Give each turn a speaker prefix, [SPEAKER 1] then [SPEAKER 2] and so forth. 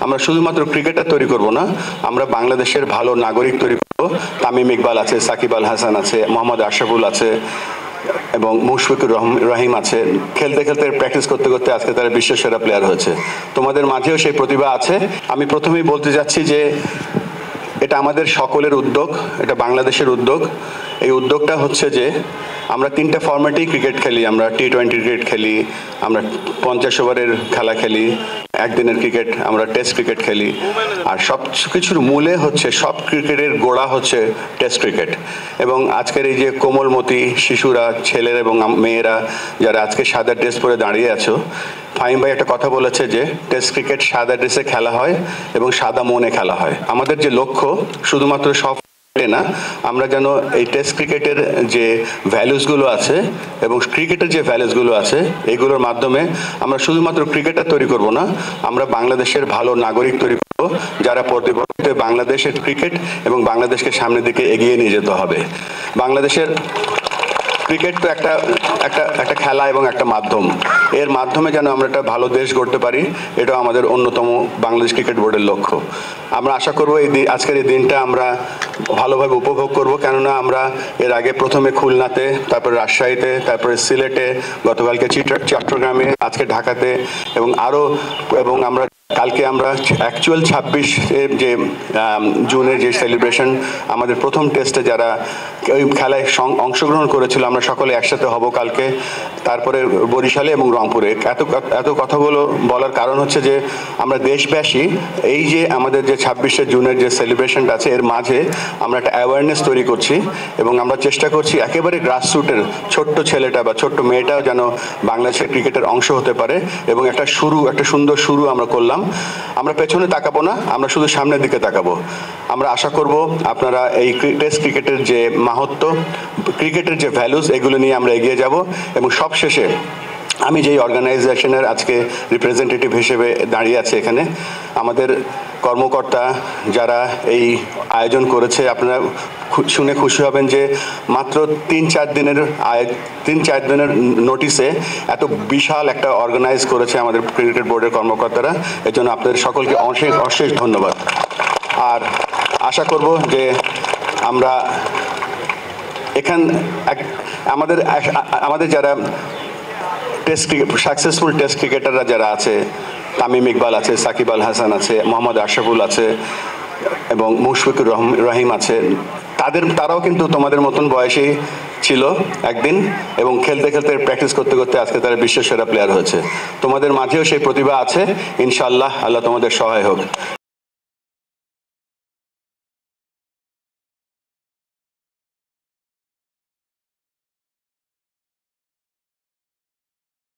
[SPEAKER 1] আমরা শুধুমাত্র ক্রিকেটার তৈরি করব না, আমরা বাংলাদেশের ভালো নাগরিক তৈরি করব। তামিম ইকবাল আছে, সাকিব আল হাসান আছে, মোহাম্মদ আশরাফুল আছে এবং মুশফিকুর রহিম আছে। খেলতে খেলতে প্র্যাকটিস করতে করতে আজকে তারা বিশ্বসেরা প্লেয়ার হয়েছে। তোমাদের মাঝেও সেই প্রতিভা আছে। আমি প্রথমেই বলতে যাচ্ছি যে এটা আমাদের সকলের উদ্যোগ, এটা বাংলাদেশের উদ্যোগ। এই উদ্যোগটা হচ্ছে যে আমরা 3টা ফরম্যাটেই ক্রিকেট খেলি। আমরা T20 ক্রিকেট খেলি, আমরা 50 ওভারের খেলা খেলি, একদিনের ক্রিকেট, আমরা টেস্ট ক্রিকেট খেলি। আর সব কিছুর মূলে হচ্ছে, সব ক্রিকেটের গোড়া হচ্ছে টেস্ট ক্রিকেট। এবং আজকের এই যে কোমলমতি শিশুরা, ছেলেরা এবং মেয়েরা যারা আজকে সাদা ড্রেস পরে দাঁড়িয়ে আছো, ফাহিম ভাই একটা কথা বলেছে যে টেস্ট ক্রিকেট সাদা ড্রেসে খেলা হয় এবং সাদা মনে খেলা হয়। আমাদের যে লক্ষ্য শুধুমাত্র সব না, আমরা যেন এই টেস্ট ক্রিকেটের যে ভ্যালুসগুলো আছে এবং ক্রিকেটের যে ভ্যালুসগুলো আছে এগুলোর মাধ্যমে আমরা শুধুমাত্র ক্রিকেটার তৈরি করব না, আমরা বাংলাদেশের ভালো নাগরিক তৈরি করব, যারা পরবর্তীতে বাংলাদেশের ক্রিকেট এবং বাংলাদেশকে সামনের দিকে এগিয়ে নিয়ে যেতে হবে। বাংলাদেশের ক্রিকেট তো একটা একটা একটা খেলা এবং একটা মাধ্যম। এর মাধ্যমে যেন আমরা একটা ভালো দেশ গড়তে পারি, এটাও আমাদের অন্যতম বাংলাদেশ ক্রিকেট বোর্ডের লক্ষ্য। আমরা আশা করব আজকের এই দিনটা আমরা ভালোভাবে উপভোগ করব, কেননা আমরা এর আগে প্রথমে খুলনাতে, তারপরে রাজশাহীতে, তারপরে সিলেটে, গতকালকে চট্টগ্রামে, আজকে ঢাকাতে এবং আমরা কালকে আমরা অ্যাকচুয়াল 26 যে জুনের যে সেলিব্রেশন, আমাদের প্রথম টেস্টে যারা ওই খেলায় অংশগ্রহণ করেছিল, আমরা সকলে একসাথে হব কালকে। তারপরে বরিশালে এবং রংপুরে। এত কথাগুলো বলার কারণ হচ্ছে যে আমরা দেশবাসী এই যে আমাদের যে 26শে জুনের যে সেলিব্রেশনটা আছে, এর মাঝে আমরা একটা অ্যাওয়ারনেস তৈরি করছি এবং আমরা চেষ্টা করছি একেবারে গ্রাসরুটের ছোট্ট ছেলেটা বা ছোট্ট মেয়েটাও যেন বাংলাদেশের ক্রিকেটের অংশ হতে পারে। এবং একটা সুন্দর শুরু আমরা করলাম। আমরা পেছনে তাকাবো না, আমরা শুধু সামনের দিকে তাকাবো। আমরা আশা করব আপনারা এই টেস্ট ক্রিকেটের যে মাহাত্ম্য, ক্রিকেটের যে ভ্যালুস, এগুলো নিয়ে আমরা এগিয়ে যাব। এবং সবশেষে আমি যেই অর্গানাইজেশনের আজকে রিপ্রেজেন্টেটিভ হিসেবে দাঁড়িয়ে আছে এখানে, আমাদের কর্মকর্তা যারা এই আয়োজন করেছে, আপনারা শুনে খুশি হবেন যে মাত্র 3-4 দিনের নোটিসে এত বিশাল একটা অর্গানাইজ করেছে আমাদের ক্রিকেট বোর্ডের কর্মকর্তারা। এর জন্য আপনাদের সকলকে অশেষ ধন্যবাদ। আর আশা করব যে আমরা আমাদের যারা সাকসেসফুল টেস্ট ক্রিকেটাররা যারা আছে, তামিম ইকবাল আছে, সাকিব আল হাসান আছে, মোহাম্মদ আশরাফুল আছে এবং মুশফিকুর রহিম আছে, তারাও কিন্তু তোমাদের মতন বয়সী ছিল একদিন এবং খেলতে খেলতে প্র্যাকটিস করতে করতে আজকে তারা বিশ্বসেরা প্লেয়ার হয়েছে। তোমাদের মাঝেও সেই প্রতিভা আছে। ইনশাআল্লাহ, আল্লাহ তোমাদের সহায় হোক।